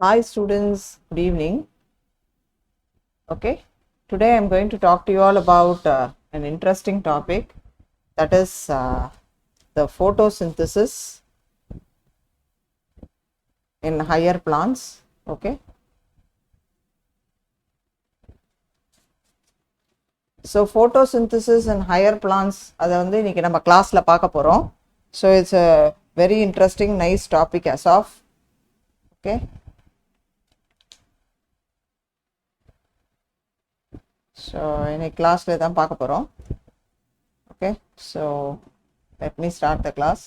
Hi students, good evening. Okay, today I am going to talk to you all about an interesting topic, that is the photosynthesis in higher plants. Okay, so photosynthesis in higher plants, அதை வந்து இன்னைக்கு நம்ம கிளாஸ்ல பார்க்க போறோம். So it's a very interesting, nice topic as of. Okay. So இன்னைக்கு கிளாஸ்ல தான் பார்க்க போறோம். Okay, so let me start the class.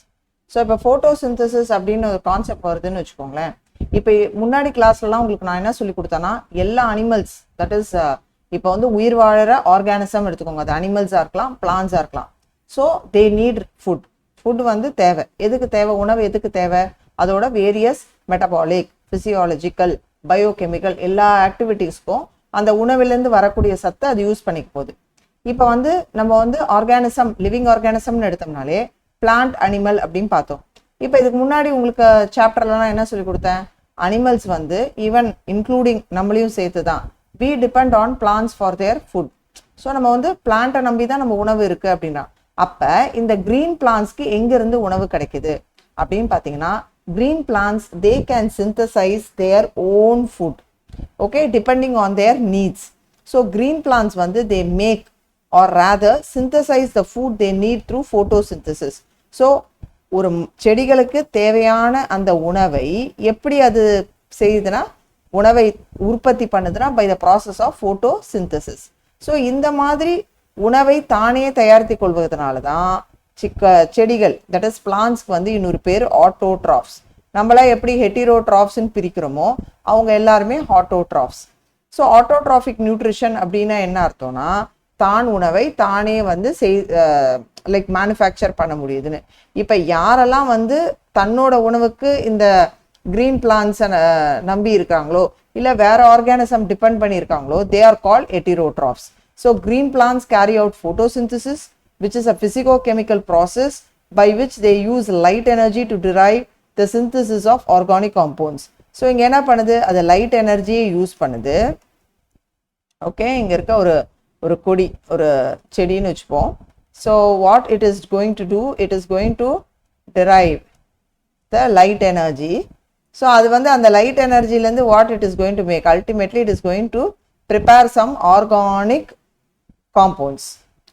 So இப்போ ஃபோட்டோசிந்தசிஸ் அப்படின்னு ஒரு கான்செப்ட் வருதுன்னு வச்சுக்கோங்களேன். இப்போ முன்னாடி கிளாஸ்லலாம் உங்களுக்கு நான் என்ன சொல்லி கொடுத்தேன்னா, எல்லா அனிமல்ஸ், தட் இஸ் இப்போ வந்து உயிர் வாழற ஆர்கானிசம் எடுத்துக்கோங்க, அது அனிமல்ஸாக இருக்கலாம், பிளான்ஸாக இருக்கலாம். So they need food. Food வந்து தேவை. எதுக்கு தேவை? உணவு எதுக்கு தேவை? அதோட வேரியஸ் மெட்டபாலிக், ஃபிசியாலஜிக்கல், பயோகெமிக்கல் எல்லா ஆக்டிவிட்டீஸ்க்கும் அந்த உணவிலேருந்து வரக்கூடிய சத்தை அது யூஸ் பண்ணிக்க போகுது. இப்போ வந்து நம்ம வந்து ஆர்கானிசம், லிவிங் ஆர்கானிசம்னு எடுத்தோம்னாலே பிளான்ட், அனிமல் அப்படின்னு பார்த்தோம். இப்போ இதுக்கு முன்னாடி உங்களுக்கு சாப்டர்லாம் என்ன சொல்லி கொடுத்தேன்? அனிமல்ஸ் வந்து ஈவன் இன்க்ளூடிங் நம்மளையும் சேர்த்து தான், we depend on plants for their food. So நம்ம வந்து பிளான்ட்டை நம்பி தான் நம்ம உணவு இருக்கு அப்படின்னா, அப்போ இந்த கிரீன் பிளான்ஸ்க்கு எங்கிருந்து உணவு கிடைக்குது அப்படின்னு பார்த்தீங்கன்னா, green plants they can synthesize their own food. Okay, depending on their needs. So green plants வந்து they make or rather synthesize the food they need through photosynthesis. So ஒரு செடிகளுக்கு தேவையான அந்த உணவை எப்படி அது செய்யுதுன்னா, உணவை உற்பத்தி பண்ணுதுன்னா by the process of photosynthesis. So இந்த மாதிரி உணவை தானே தயாரித்து கொள்வதனால தான் செடிகள், தட் இஸ் பிளான்ஸ்க்கு வந்து இன்னொரு பேர் ஆட்டோட்ராஃப்ஸ். நம்மளா எப்படி ஹெட்டிரோட்ராஃப்ஸ்ன்னு பிரிக்கிறோமோ அவங்க எல்லாருமே ஆட்டோட்ராஃப்ஸ். ஸோ ஆட்டோட்ராஃபிக் நியூட்ரிஷன் அப்படின்னா என்ன அர்த்தம்னா, தான் உணவை தானே வந்து லைக் மேனுஃபேக்சர் பண்ண முடியுதுன்னு. இப்போ யாரெல்லாம் வந்து தன்னோட உணவுக்கு இந்த கிரீன் பிளான்ஸை நம்பி இருக்காங்களோ இல்லை வேற ஆர்கானிசம் டிபெண்ட் பண்ணியிருக்காங்களோ, they are called heterotrophs. So green plants carry out photosynthesis which is a physicochemical process by which they use light energy to derive the synthesis of organic compounds. So இங்கே என்ன பண்ணுது? அது light எனர்ஜியை use பண்ணுது. Okay, இங்கே இருக்க ஒரு கொடி, ஒரு செடின்னு வச்சுப்போம். So what it is going to do, it is going to drive the light energy. So அது வந்து அந்த லைட் எனர்ஜிலேருந்து what it is going to make, ultimately it is going to prepare some organic compounds.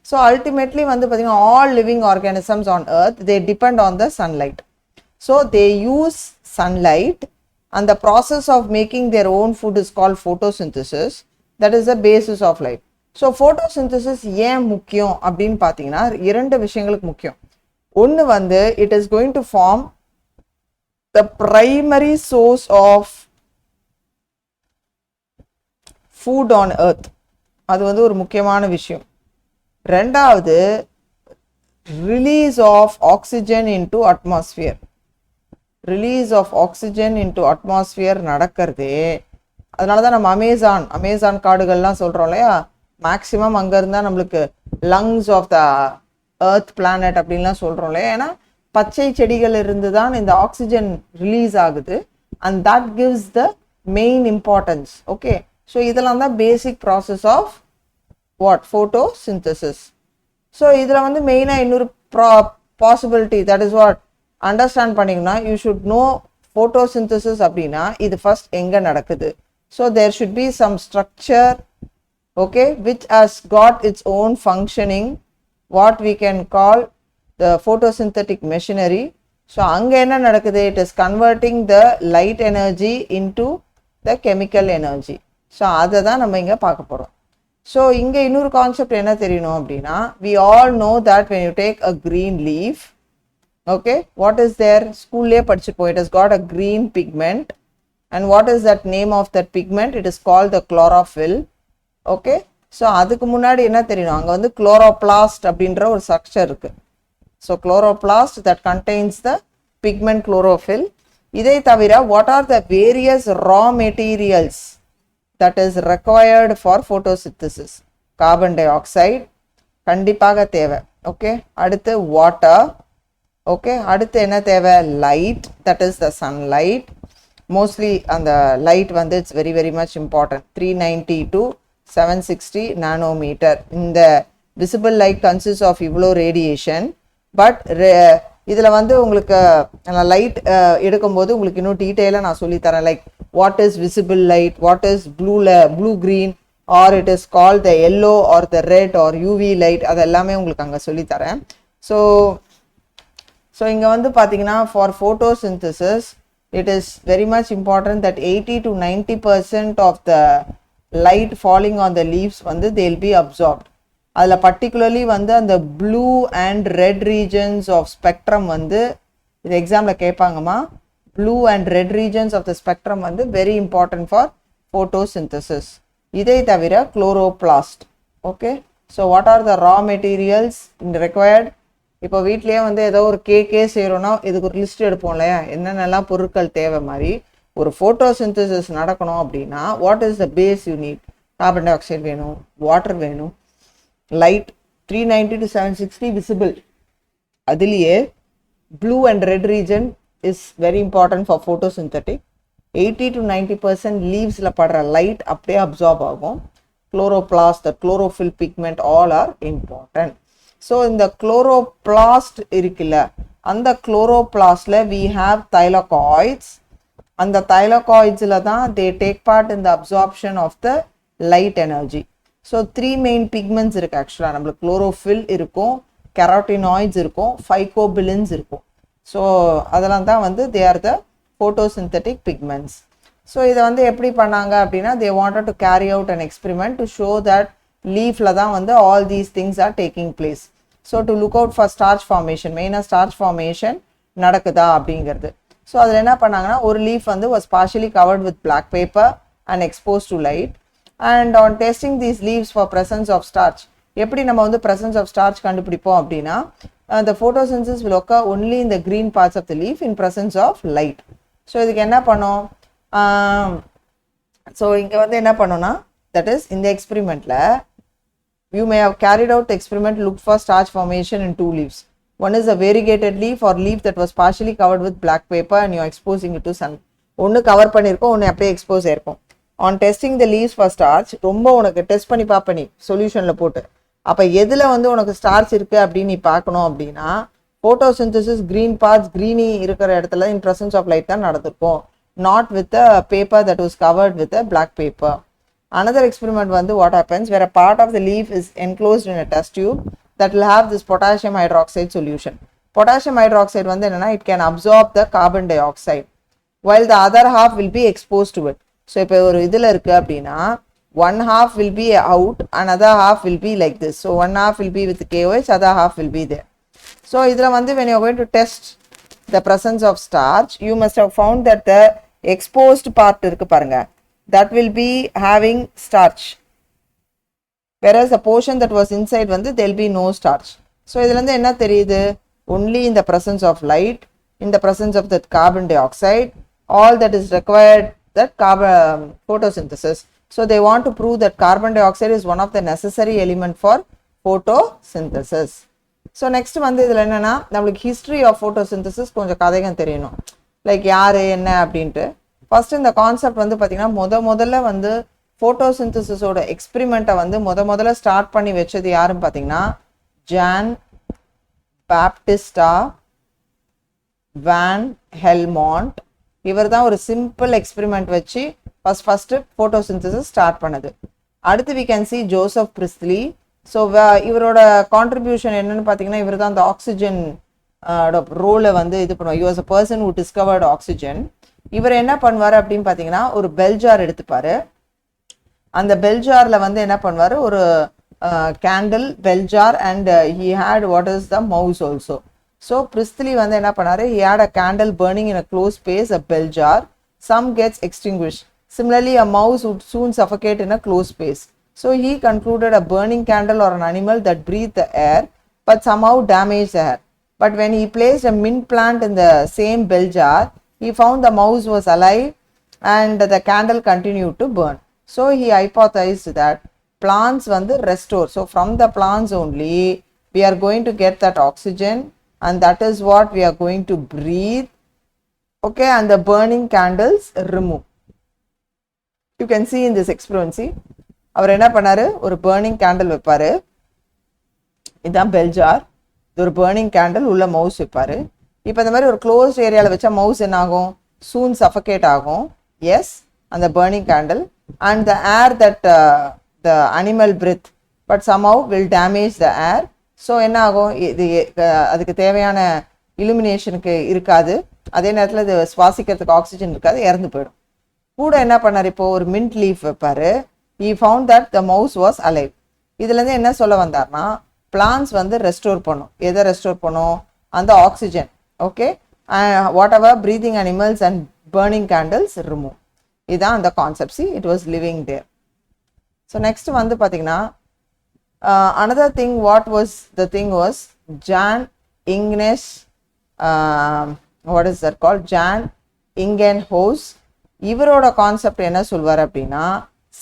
So ultimately வந்து பார்த்தீங்கன்னா all living organisms on earth they depend on the sunlight. So they use sunlight and the process of making their own food is called photosynthesis. That is the basis of life. So photosynthesis ஏன் முக்கியம் அப்படின்னு பார்த்தீங்கன்னா, இரண்டு விஷயங்களுக்கு முக்கியம். ஒன்று வந்து it is going to form the primary source of food on earth. அது வந்து ஒரு முக்கியமான விஷயம். ரெண்டாவது, release of oxygen into atmosphere. Release of oxygen into atmosphere நடக்கிறதே, அதனால தான் நம்ம அமேசான் காடுகள்லாம் சொல்கிறோம் இல்லையா, மேக்ஸிமம் அங்கே இருந்தால் நம்மளுக்கு lungs of the earth planet அப்படின்லாம் சொல்கிறோம் இல்லையா. ஏன்னா பச்சை செடிகள் இருந்து தான் இந்த ஆக்சிஜன் ரிலீஸ் ஆகுது. And that gives the main importance. Okay, so இதெல்லாம் தான் basic process of what, photosynthesis. So இதில் வந்து மெயினாக இன்னொரு possibility, that is what understand பண்ணிங்கன்னா, யூ ஷுட் நோ ஃபோட்டோசிந்தசிஸ் அப்படின்னா இது ஃபர்ஸ்ட் எங்கே நடக்குது. So there should be some structure, okay, which has got its own functioning, what we can call the photosynthetic machinery. So அங்க என்ன நடக்குது? It is converting the light energy into the chemical energy. So அதை தான் நம்ம இங்கே பார்க்க போகிறோம். So இங்கே இன்னொரு கான்செப்ட் என்ன தெரியணும் அப்படின்னா, we all know that when you take a green leaf, okay, what is there? ஸ்கூல்லே படிச்சுப்போம், it has got a green pigment. And what is that name of that pigment? It is called the chlorophyll. Okay, so அதுக்கு முன்னாடி என்ன தெரியணும், அங்கே வந்து chloroplast அப்படின்ற ஒரு structure இருக்கு. So chloroplast that contains the pigment chlorophyll. இதை தவிர what are the various raw materials that is required for photosynthesis? Carbon tie ஆக்சைடு கண்டிப்பாக தேவை. ஓகே, அடுத்து வாட்டர். ஓகே, அடுத்து என்ன தேவை? Light, that is the sunlight. mostly அந்த light வந்து it's very very much important. 390 to 760 nanometer. இந்த visible light consists of இவ்வளோ radiation, but இதில் வந்து உங்களுக்கு லைட் எடுக்கும்போது உங்களுக்கு இன்னும் டீட்டெயிலாக நான் சொல்லித்தரேன். Like what is visible light, what is blue green, or it is call the yellow or the red or UV light, அது எல்லாமே உங்களுக்கு அங்கே சொல்லித்தரேன். ஸோ இங்கே வந்து பார்த்தீங்கன்னா for photosynthesis it is very much important that 80 to 90% of the light falling on the leaves வந்து they will be absorbed. அதில் பர்டிகுலர்லி வந்து அந்த blue and red regions of spectrum வந்து இது எக்ஸாமில் கேட்பாங்கம்மா. Blue and red regions of the spectrum வந்து very important for photosynthesis. இதை தவிர chloroplast. Okay, so what are the raw materials required? இப்போ வீட்லேயே வந்து ஏதோ ஒரு கேக்கே செய்கிறோன்னா இதுக்கு ஒரு லிஸ்ட் எடுப்போம் இல்லையா, என்னென்னலாம் பொருட்கள் தேவை மாதிரி. ஒரு ஃபோட்டோசிந்தசிஸ் நடக்கணும் அப்படின்னா what is the base you need? Carbon tie ஆக்சைடு வேணும், வாட்டர் வேணும், லைட் 390 to 760 visible. அதிலேயே blue and red region is very important for photosynthetic. 80 to 90% லீவ்ஸில் படுற லைட் அப்படியே அப்சார்ப் ஆகும். Chloroplast, the chlorophyll pigment all are important. So இந்த chloroplast இருக்குல்ல, அந்த குளோரோபிளாஸ்டில் வி ஹாவ் தைலகாய்ட்ஸ். அந்த தைலகாய்ட்ஸில் தான் they take part in the absorption of the light energy. So 3 main pigments இருக்குது ஆக்சுவலாக. நம்மளுக்கு குளோரோஃபில் இருக்கும், கெரோட்டினாய்ட்ஸ் இருக்கும், ஃபைகோபிலின்ஸ் இருக்கும். ஸோ அதெல்லாம் தான் வந்து they are the photosynthetic pigments. So இதை வந்து எப்படி பண்ணாங்க அப்படின்னா they wanted to carry out an experiment to show that லீஃபில் தான் வந்து all these things are taking place. So to look out for starch formation, மெயினாக ஸ்டார்ச் ஃபார்மேஷன் நடக்குதா அப்படிங்கிறது. ஸோ அதில் என்ன பண்ணாங்கன்னா ஒரு லீஃப் வந்து was partially covered with black paper and expose to light. And on testing these leaves for presence of starch, எப்படி நம்ம வந்து presence of starch கண்டுபிடிப்போம் அப்படின்னா the photosynthesis will occur only in the green parts of the leaf in presence of light. So இதுக்கு என்ன பண்ணோம்? So இங்கே வந்து என்ன பண்ணோம்னா that is in the experimentல you may have carried out the experiment to look for starch formation in 2 leaves. One is a variegated leaf or leaf that was partially covered with black paper and you are exposing it to sun. ஒன்று cover பண்ணியிருக்கோம், ஒன்று அப்படியே expose ஆயிருக்கும். On testing the leaves for starch, ரொம்ப உனக்கு test பண்ணி பார்ப்ப நீ சொல்யூஷனில் போட்டு. அப்போ எதில் வந்து உனக்கு ஸ்டார்ச் இருக்குது அப்படின்னு நீ பார்க்கணும் அப்படின்னா ஃபோட்டோசிந்தசிஸ் க்ரீன் பார்ட்ஸ், க்ரீனி இருக்கிற இடத்துல இன் ப்ரெசன்ஸ் ஆஃப் லைட் தான் நடந்திருக்கும், not with a paper that was covered with a black paper. Another experiment வந்து what happens where a part of the leaf is enclosed in a test tube that will have this potassium hydroxide solution. Potassium hydroxide வந்து என்னென்னா it can absorb the carbon di oxide while the other half will be exposed to it. So இப்போ ஒரு இதில் இருக்குது அப்படின்னா 1/2 will be out, another half will be like this. So 1/2 will be with KOH, other half will be there. So இதில் வந்து when you are going to test the presence of starch, you must have found that the exposed part இருக்கு பாருங்க, that will be having starch, whereas the portion that was inside வந்து there will be no starch. So இதில் வந்து என்ன தெரியுது? Only in the presence of light, in the presence of that carbon dioxide, all that is required that carbon photosynthesis. So they want to prove that carbon dioxide is one of the necessary element for photosynthesis. So next வந்து இதில் என்னென்னா நம்மளுக்கு history of photosynthesis கொஞ்சம் கதைகள் தெரியணும், like யார் என்ன அப்படின்ட்டு. ஃபர்ஸ்ட் இந்த கான்செப்ட் வந்து பார்த்தீங்கன்னா முதல்ல வந்து ஃபோட்டோசிந்தசிஸோட எக்ஸ்பெரிமெண்ட்டை வந்து முதல்ல ஸ்டார்ட் பண்ணி வச்சது யாருன்னு பார்த்தீங்கன்னா ஜான் பாப்டிஸ்டா வான் ஹெல்மாண்ட். இவர் தான் ஒரு சிம்பிள் எக்ஸ்பெரிமெண்ட் வச்சு ஃபஸ்ட்டு ஃபோட்டோசிந்தசிஸ் ஸ்டார்ட் பண்ணது. அடுத்து we can see Joseph Priestley. So இவரோட கான்ட்ரிபியூஷன் என்னன்னு பார்த்தீங்கன்னா இவர் தான் அந்த ஆக்சிஜன் ரோலை வந்து இது பண்ணுவார். You was a person who discovered oxygen. இவர் என்ன பண்ணுவார் அப்படின்னு பார்த்தீங்கன்னா ஒரு பெல்ஜார் எடுத்துப்பார். அந்த பெல்ஜாரில் வந்து என்ன பண்ணுவார், ஒரு candle bell jar and he had what is the mouse also. So Priestley வந்து என்ன பண்ணாரு, he had a candle burning in a closed space, a bell jar. Some gets extinguished. Similarly, a mouse would soon suffocate in a closed space. So he concluded a burning candle or an animal that breathed the air but somehow damaged the air. But when he placed a mint plant in the same bell jar, he found the mouse was alive and the candle continued to burn. So he hypothesized that plants வந்து restore. So from the plants only we are going to get that oxygen and that is what we are going to breathe Okay, and the burning candles remove. You can see in this experiment, see, அவர் என்ன பண்ணாரு, ஒரு burning candle வைப்பாரு, இதான் bell jar, இது ஒரு burning candle, உள்ள mouse வைப்பாரு. இப்போ இந்த மாதிரி ஒரு க்ளோஸ்ட் ஏரியாவில் வச்சா மவுஸ் என்ன ஆகும், soon suffocate ஆகும். Yes, and the burning candle and the air that the animal breathe, but somehow will damage the air. So என்ன ஆகும், இது அதுக்கு தேவையான illuminationக்கு இருக்காது, அதே நேரத்தில் இது சுவாசிக்கிறதுக்கு ஆக்சிஜன் இருக்காது, இறந்து போயிடும். கூட என்ன பண்ணார், இப்போ ஒரு மின்ட் லீஃப் வைப்பாரு. he found that the mouse was alive. இதுலேருந்து என்ன சொல்ல வந்தார்னா, பிளான்ஸ் வந்து ரெஸ்டோர் பண்ணும். எதை ரெஸ்டோர் பண்ணும், அந்த oxygen. Okay, whatever breathing animals and burning candles remove. இதுதான் அந்த concept. See, it was living there. So next வந்து பார்த்தீங்கன்னா, another thing, what was the thing was Jan Ingnes, what is that called, Jan Ingenhousz. இவரோட concept என்ன சொல்வார் அப்படின்னா,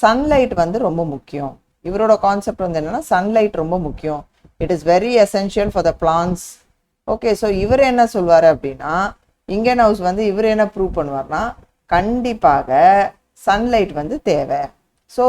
sunlight வந்து ரொம்ப முக்கியம். இவரோட கான்செப்ட் வந்து என்னன்னா, சன்லைட் ரொம்ப முக்கியம், it is very essential for the plants. Okay, so இவர் என்ன சொல்வார் அப்படின்னா, இங்கன்ஹவுஸ் வந்து இவர் என்ன ப்ரூவ் பண்ணுவார்னா, கண்டிப்பாக சன்லைட் வந்து தேவை. So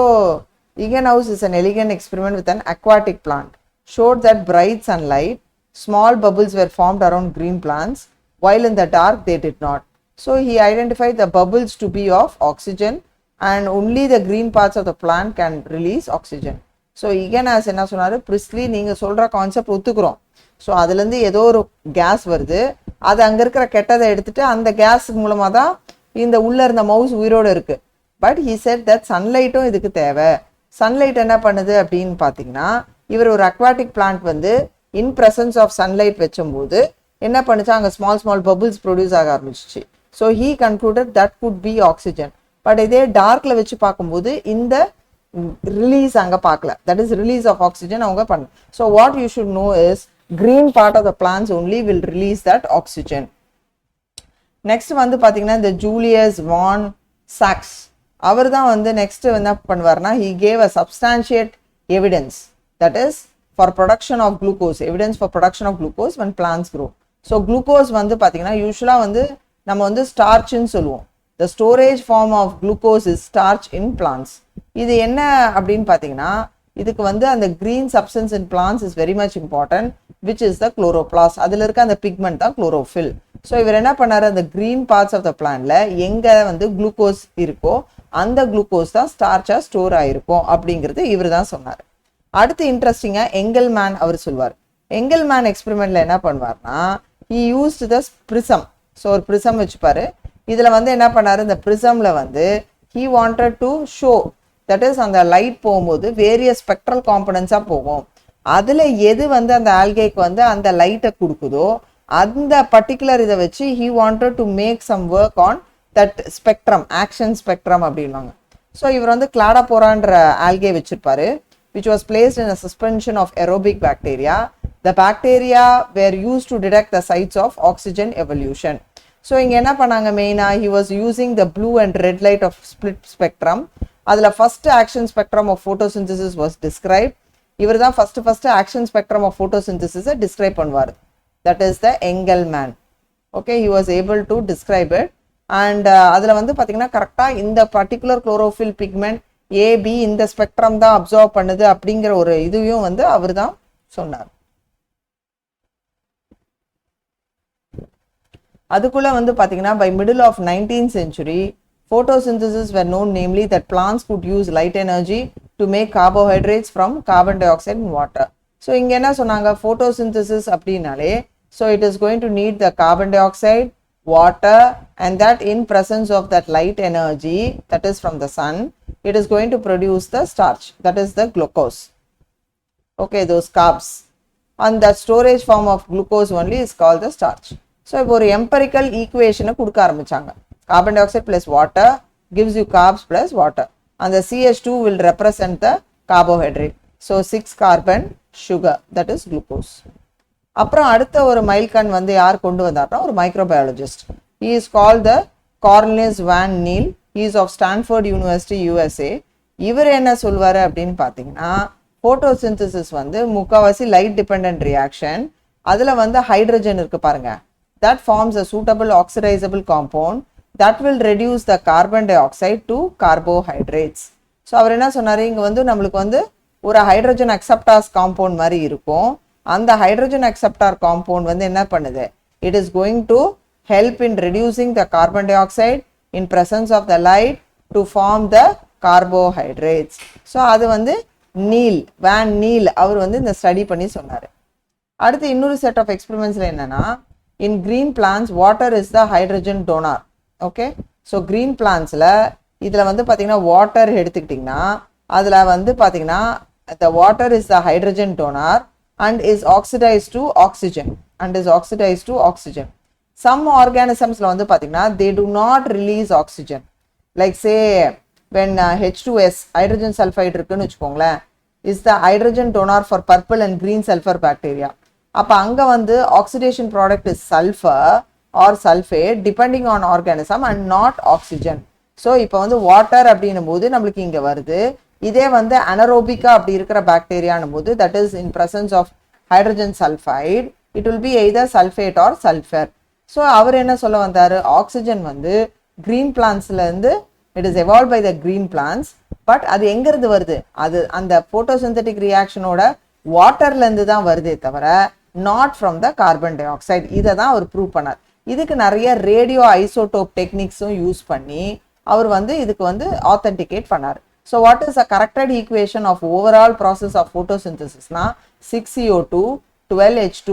Ingenhousz is an elegant experiment with an aquatic plant, showed that bright sunlight, small bubbles were formed around green plants, while in the dark they did not. So he identified the bubbles to be of oxygen, and only the green parts of the plant can release oxygen. So இகனாஸ் என்ன சொன்னார், பிரிஸ்லி நீங்கள் சொல்கிற concept ஒத்துக்கிறோம். So அதுலேருந்து ஏதோ ஒரு case வருது, அது அங்கே இருக்கிற கெட்டதை எடுத்துட்டு அந்த கேஸ் மூலமாக தான் இந்த உள்ளே இருந்த மவுஸ் உயிரோடு இருக்குது. பட் he said that சன்லைட்டும் இதுக்கு தேவை. சன்லைட் என்ன பண்ணுது அப்படின்னு பார்த்தீங்கன்னா, இவர் ஒரு அக்வாட்டிக் பிளான்ட் வந்து இன் ப்ரெசன்ஸ் ஆஃப் சன்லைட் வச்சும்போது என்ன பண்ணுச்சா, அங்கே ஸ்மால் பபிள்ஸ் ப்ரொடியூஸ் ஆக ஆரம்பிச்சிச்சு. So he concluded that could be oxygen. But இதே டார்க்கில் வச்சு பார்க்கும்போது இந்த ரிலீஸ் அங்கே பார்க்கல, that is release of oxygen அவங்க பண்ண. So what you should know is, green part of the plants only will release that oxygen. Next வந்து பார்த்தீங்கன்னா, இந்த ஜூலியஸ் வான் சாக்ஸ், அவர் தான் வந்து நெக்ஸ்ட் என்ன பண்ணுவார்னா, he gave a substantiate evidence, that is for production of glucose, evidence for production of glucose when plants grow. So glucose வந்து பார்த்தீங்கன்னா, யூஸ்வலாக வந்து நம்ம வந்து ஸ்டார்ச்னு சொல்லுவோம். the storage form of glucose is starch in plants. இது என்ன அப்படின்னு பார்த்தீங்கன்னா, இதுக்கு வந்து அந்த green substance in plants is very much important, which is the chloroplast. அதில் இருக்க அந்த பிக்மெண்ட் தான் chlorophyll. ஸோ இவர் என்ன பண்ணார், அந்த green parts of the plantல எங்கே வந்து குளுக்கோஸ் இருக்கோ அந்த குளுக்கோஸ் தான் ஸ்டார்ச்சாக ஸ்டோர் ஆகிருக்கும் அப்படிங்கிறது இவர் தான் சொன்னார். அடுத்து இன்ட்ரெஸ்டிங்காக எங்கெல்மேன் அவர் சொல்வார். எங்கெல்மேன் எக்ஸ்பெரிமெண்ட்டில் என்ன பண்ணுவார்னா, he used the prism. So ஒரு ப்ரிசம் வச்சுப்பார். இதில் வந்து என்ன பண்ணார், இந்த ப்ரிசமில் வந்து he wanted to show, that is அந்த லைட் போகும்போது வேரியஸ் ஸ்பெக்ட்ரல் காம்பனன்ஸாக போகும். அதில் எது வந்து அந்த ஆல்கேக்கு வந்து அந்த லைட்டை கொடுக்குதோ அந்த பர்டிகுலர் இதை வச்சு he wanted to make some work on that spectrum, action spectrum அப்படின்வாங்க. ஸோ இவர் வந்து கிளாடாபோரான்ற algae வச்சுருப்பாரு, which was placed in a suspension of aerobic bacteria. The bacteria were used to detect the sites of oxygen evolution. So இங்கே என்ன பண்ணாங்க மெயினாக, he was using the blue and red light of split spectrum. அதில் first action spectrum of photosynthesis was described. இவர் தான் first action spectrum of photosynthesis describe பண்ணுவார். That is the Engelmann. Okay, he was able to describe it. And அதில் வந்து பார்த்தீங்கன்னா கரெக்டாக இந்த particular chlorophyll pigment a b இந்த ஸ்பெக்ட்ரம் தான் அப்சர்வ் பண்ணுது அப்படிங்கிற ஒரு இதுவும் வந்து அவர் தான் சொன்னார். அதுக்குள்ளே வந்து பார்த்தீங்கன்னா by middle of 19th century photosynthesis were known, namely that plants could use light energy to make carbohydrates from carbon dioxide and water. So இங்கே என்ன சொன்னாங்க, photosynthesis அப்படின்னாலே so it is going to need the carbon dioxide, water, and that in presence of that light energy, that is from the sun, it is going to produce the starch, that is the glucose. Okay, those carbs, and the storage form of glucose only is called the starch. So இப்போ ஒரு empirical ஈக்குவேஷனை கொடுக்க ஆரம்பிச்சாங்க. Carbon di oxide plus water gives you carbs plus water, and the CH2 will represent the carbohydrate. So 6 carbon sugar, that is glucose. அப்புறம் அடுத்த ஒரு மைல்கன் வந்து யார் கொண்டு வந்தார்னா, ஒரு microbiologist. he is called the Cornelius Van Niel. he is of Stanford University, USA. இவர் என்ன சொல்வார் அப்படின்னு பார்த்தீங்கன்னா, ஃபோட்டோசிந்தசிஸ் வந்து முக்கால்வாசி லைட் டிபெண்ட் ரியாக்ஷன். அதில் வந்து ஹைட்ரஜன் இருக்குது பாருங்க, that forms a suitable oxidizable compound that will reduce the carbon dioxide to carbohydrates. So அவர் என்ன சொன்னார், இங்கே வந்து நம்மளுக்கு வந்து ஒரு ஹைட்ரஜன் அக்செப்டாஸ் காம்பவுண்ட் மாதிரி இருக்கும். அந்த ஹைட்ரஜன் அக்செப்டார் காம்பவுண்ட் வந்து என்ன பண்ணுது, it is going to help in reducing the carbon di oxide in presence of the light to form the carbohydrates. So அது வந்து வேன் நீல் அவர் வந்து இந்த ஸ்டடி பண்ணி சொன்னார். அடுத்து இன்னொரு செட் ஆஃப் எக்ஸ்பெரிமெண்ட்ஸில் என்னன்னா, in green plants water is the hydrogen donor. ஓகே, ஸோ க்ரீன் பிளான்ஸில் இதில் வந்து பார்த்தீங்கன்னா வாட்டர் எடுத்துக்கிட்டிங்கன்னா அதில் வந்து பார்த்தீங்கன்னா the water is the hydrogen donor and is oxidized to oxygen. Some organismsல வந்து பார்த்தீங்கன்னா they do not release oxygen. Like say when H2S hydrogen sulfide இருக்குன்னு வச்சுக்கோங்களேன், is the hydrogen donor for purple and green sulfur bacteria. அப்போ அங்கே வந்து oxidation product is sulfur or sulfate depending on organism and not oxygen. So இப்போ வந்து water அப்படின்னும் போது நம்மளுக்கு இங்கே வருது. இதே வந்து அனரோபிக்கா அப்படி இருக்கிற பாக்டீரியானும் போது that is in presence of hydrogen sulfide it will be either sulfate or sulfur. So அவர் என்ன சொல்ல வந்தார், ஆக்சிஜன் வந்து க்ரீன் பிளான்ஸ்லேருந்து it is evolve by the green plants, but அது எங்கேருந்து வருது, அது அந்த ஃபோட்டோசிந்தட்டிக் ரியாக்ஷனோட வாட்டர்லேருந்து தான் வருதே தவிர not from the carbon di oxide. இதை தான் அவர் ப்ரூவ் பண்ணார். இதுக்கு நிறைய ரேடியோ ஐசோடோப் டெக்னிக்ஸும் யூஸ் பண்ணி அவர் வந்து இதுக்கு வந்து ஆத்தென்டிகேட் பண்ணார். So what is a corrected equation of overall process of ஃபோட்டோசிந்தசிஸ்னா 6CO2 12H2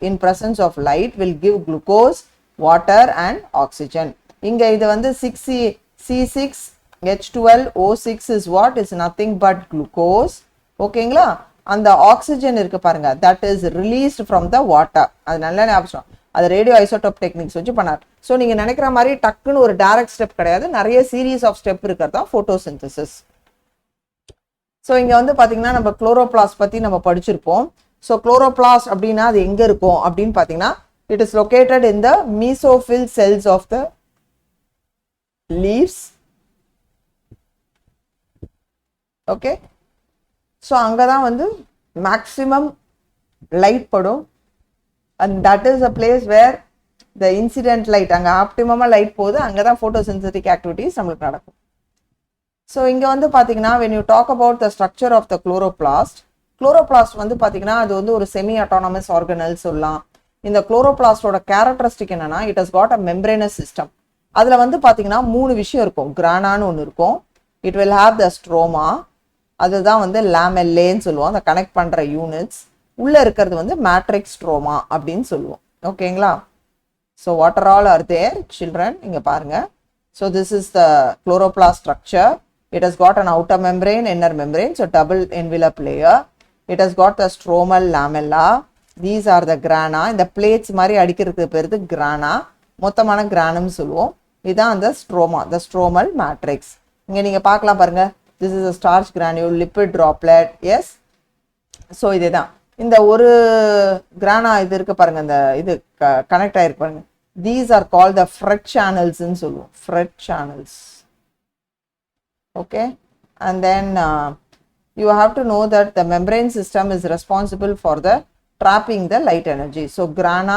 in presence of light will give glucose, water and oxygen. இங்க இது வந்து 6C6H12O6 is what is nothing but glucose. ஓகேங்களா, அந்த ஆக்சிஜன் இருக்கு பாருங்க, that is released from the water. அது நல்ல ஞாபகம், அது ரேடியோ ஐசோடோப் டெக்னிக்ஸ் வச்சு பண்ணார். ஸோ நீங்க நினைக்கிற மாதிரி டக்குன்னு ஒரு டைரக்ட் ஸ்டெப் கிடையாது, நிறைய சீரீஸ் ஆஃப் ஸ்டெப் இருக்கிறது தான் ஃபோட்டோசிந்தசிஸ். ஸோ இங்க வந்து பாத்தீங்கன்னா நம்ம குளோரோபிளாஸ்ட் பத்தி நம்ம படிச்சிருப்போம். ஸோ குளோரோபிளாஸ்ட் அப்படின்னா அது எங்க இருக்கும் அப்படின்னு பாத்தீங்கன்னா, it is located in the mesophyll cells of the leaves. Okay, so அங்கதான் வந்து மேக்சிமம் லைட் படும். and that is a place where the incident light அங்க ஆப்டிமமா லைட் போகுது, அங்கதான் photosynthetic activities நம்மளுக்கு நடக்கும். ஸோ இங்க வந்து பாத்தீங்கன்னா when you talk about the structure of the chloroplast வந்து பாத்தீங்கன்னா அது வந்து ஒரு செமி அட்டானமஸ் ஆர்கனல் சொல்லலாம். இந்த குளோரோபிளாஸ்டோட கேரக்டரிஸ்டிக் என்னன்னா, it has got a membranous system. அதுல வந்து பாத்தீங்கன்னா 3 விஷயம் இருக்கும். கிரானான்னு ஒன்று இருக்கும், it will have the stroma, அதுதான் வந்து லாமெல்லேன்னு சொல்லுவோம், அந்த கனெக்ட் பண்ற யூனிட்ஸ். உள்ள இருக்கிறது வந்து மேட்ரிக்ஸ் ஸ்ட்ரோமா அப்படின்னு சொல்லுவோம். ஓகேங்களா, so what all R there children, இங்க பாருங்க. So this is the chloroplast structure. It has got an outer membrane, inner membrane, so double envelope layer. It has got the stromal lamella. These are the grana. இந்த plates மாதிரி அடிக்கிறதுக்கு பேரு grana. மொத்தமான granum சொல்லுவோம். இதான் அந்த stroma, the stromal matrix. இங்க நீங்க பார்க்கலாம் பாருங்க. This is a starch granule, lipid droplet. Yes. So இதுதான். இந்த ஒரு grana இது இருக்கு பாருங்க, இந்த இது கனெக்ட் ஆயிருக்கு பாருங்க. These are called the Fred channels ன்னு சொல்லுவோம். Fred channels. Okay, and then you have to know that the membrane system is responsible for the trapping the light energy. So grana,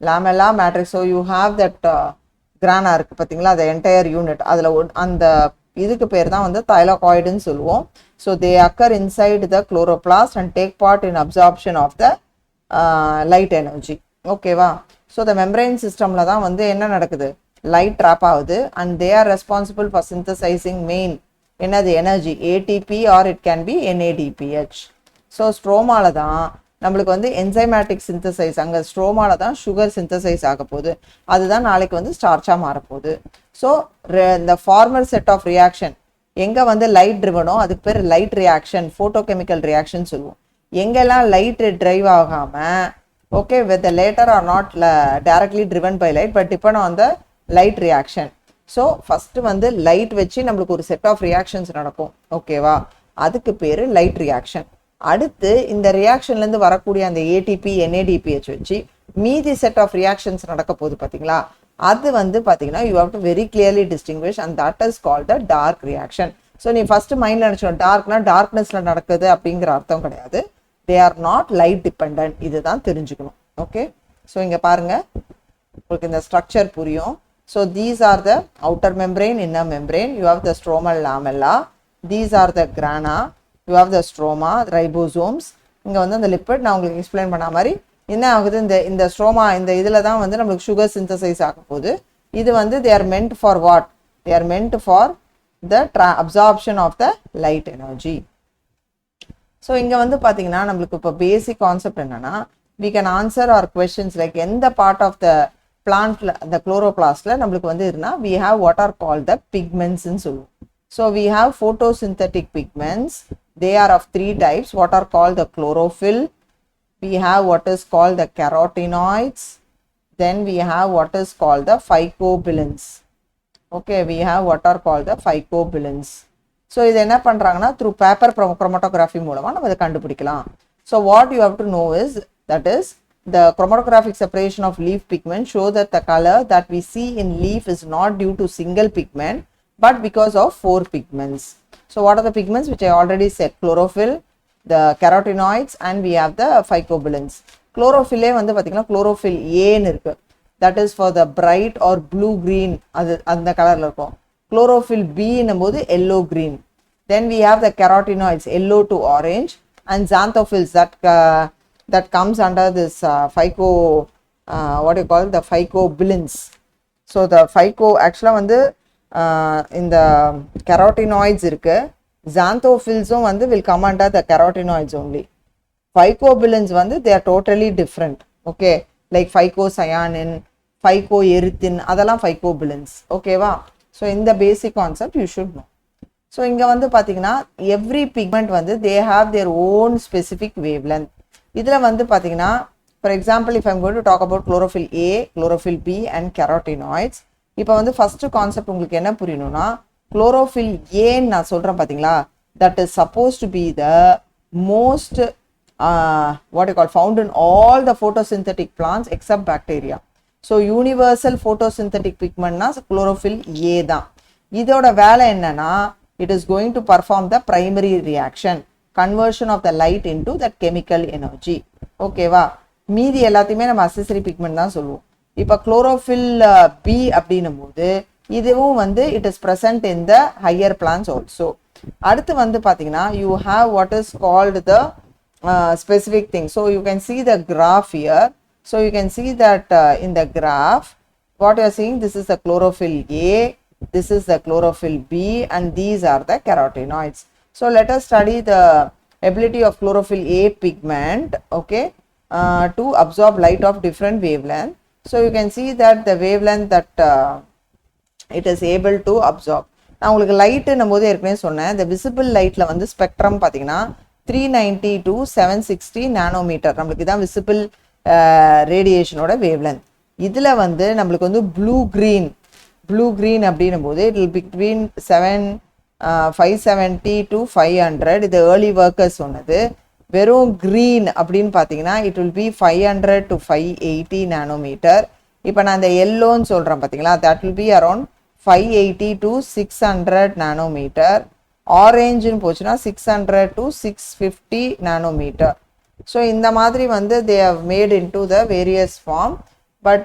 lamella, matrix. So you have that grana இருக்கு பாத்தீங்களா, the entire unit. அதுல அந்த இதுக்கு பேர் தான் வந்து thylakoid ன்னு சொல்லுவோம். So they occur inside the chloroplast and take part in absorption of the light energy. ஓகேவா, so the membrane systemல தான் வந்து என்ன நடக்குது, light trap ஆகுது, and they are responsible for synthesizing main என்னது energy, ATP or it can be NADPH. So ஸ்ட்ரோமால தான் நம்மளுக்கு வந்து என்சைமேட்டிக் சிந்தசைஸ், அங்கே ஸ்ட்ரோமால தான் சுகர் சிந்தசைஸ் ஆக போகுது, அதுதான் நாளைக்கு வந்து ஸ்டார்ச்சாக மாறப்போகுது. ஸோ இந்த ஃபார்மல் செட் ஆஃப் ரியாக்ஷன் எங்கே வந்து லைட் ட்ரிவனோ அதுக்கு பேர் லைட் ரியாக்ஷன், ஃபோட்டோகெமிக்கல் ரியாக்ஷன் சொல்லுவோம். எங்கெல்லாம் லைட் டிரைவ் ஆகாமல், okay, with later or not directly driven by light but depend on the light reaction. So first வந்து லைட் வச்சு நம்மளுக்கு ஒரு செட் ஆஃப் ரியாக்ஷன்ஸ் நடக்கும். ஓகேவா, அதுக்கு பேர் லைட் ரியாக்ஷன். அடுத்து இந்த ரியாக்ஷன்லேருந்து வரக்கூடிய அந்த ATP NADPH வச்சு மீதி செட் ஆஃப் ரியாக்ஷன்ஸ் நடக்க போகுது பார்த்தீங்களா, அது வந்து பார்த்தீங்கன்னா you have to very clearly distinguish and that is called the dark reaction. So நீ ஃபர்ஸ்ட் மைண்டில் நினச்சோம் டார்க்னா டார்க்னஸில் நடக்குது அப்படிங்கிற அர்த்தம் கிடையாது, they are not light depend, இதுதான் தெரிஞ்சுக்கணும். ஓகே, ஸோ இங்கே பாருங்க, உங்களுக்கு இந்த structure புரியும். So these are the outer membrane, inner membrane. You have the stromal lamella. These are the grana. You have the stroma, ribosomes. இங்க வந்து அந்த lipid நான் உங்களுக்கு explain பண்ண மாதிரி என்ன ஆகுது, இந்த ஸ்ட்ரோமா இந்த இதில் தான் வந்து நம்மளுக்கு சுகர் சிந்தசைஸ் ஆக போகுது. இது வந்து they are meant for what? They are meant for the absorption of the light energy. So இங்கே வந்து பார்த்தீங்கன்னா நம்மளுக்கு இப்போ பேசிக் கான்செப்ட் என்னன்னா, we can answer our questions like எந்த part of the plantல the chloroplastல நம்மளுக்கு வந்து இருந்தால் we have what are called the pigments ன்னு சொல்லுவோம். So we have photosynthetic pigments. They are of three types. What are called the chlorophyll. We have what is called the carotenoids. Then we have what is called the phycobilins. Okay, we have what are called the phycobilins. So இது என்ன பண்றாங்கன்னா through paper chromatography மூலமா நம்ம இதை கண்டுபிடிக்கலாம். So what you have to know is that is the chromatographic separation of leaf pigment show that the color that we see in leaf is not due to single pigment but because of four pigments. So what are the pigments which I already said? Chlorophyll, the carotenoids, and we have the phycobilins. Chlorophyll வந்து பாத்தீங்கன்னா chlorophyll A ன்னு இருக்கு. That is for the bright or blue green, அது அந்த கலர்ல இருக்கும். Chlorophyll B ன்னும்போது yellow green. Then we have the carotenoids, yellow to orange, and xanthophylls that comes under this what do you call the phycobilins. So the phyco actually வந்து இந்த carotenoids இருக்கு. Xanthophylls வந்து will come under the carotenoids only. Phycobilins வந்து they are totally different. Okay, like phycocyanin, phycoerythrin, அதெல்லாம் phycobilins. ஓகேவா? So இந்த basic concept you should know. So இங்க வந்து பாத்தீங்கன்னா every pigment வந்து they have their own specific wavelength. இதுல வந்து பாத்தீங்கன்னா for example if I am going to talk about chlorophyll A, chlorophyll B and carotenoids. இப்போ வந்து first concept உங்களுக்கு என்ன புரியணும்னா, chlorophyll A நான் சொல்றேன் பாத்தீங்களா, that is supposed to be the most what you call found in all the photosynthetic plants except bacteria. So universal photosynthetic pigment na chlorophyll A தான். இதோட வேலை என்னன்னா, it is going to perform the primary reaction, conversion of the light into that chemical energy. ஓகேவா? மீதி எல்லாத்தையுமே நம்ம accessory pigment தான் சொல்லுவோம். இப்போ chlorophyll B அப்படின்னும்போது இதுவும் வந்து it is present in the higher plants also. அடுத்து வந்து பாத்தீங்கன்னா you have what is called the specific thing. So you can see the graph here. So you can see that in the graph what you are seeing, this is the chlorophyll A, this is the chlorophyll B, and these are the carotenoids. So let us study the ability of chlorophyll A pigment, okay, to absorb light of different wavelength. So you can see that the wavelength that it is able to absorb. நான் உங்களுக்கு light என்னும்போது ஏற்கனவே சொன்னேன், the visible lightல வந்து spectrum பார்த்தீங்கன்னா 390 to 760 nanometre நம்மளுக்கு இதான் visible ரேடியேஷனோட wavelength. இதில் வந்து நம்மளுக்கு வந்து ப்ளூ க்ரீன் அப்படின்னும் போது இட் வில் பிட்வீன் 570 to 500. இது ஏர்லி ஒர்க்கர்ஸ் சொன்னது. வெறும் க்ரீன் அப்படின்னு பார்த்தீங்கன்னா it will be 500 to 580 nanometre. இப்போ நான் இந்த எல்லோன்னு சொல்கிறேன் பார்த்தீங்களா, that will be around 580 to 600 nanometre. ஆரேஞ்சுன்னு போச்சுன்னா 600 to 650 நானோமீட்டர். ஸோ இந்த மாதிரி வந்து they have made into the various form. But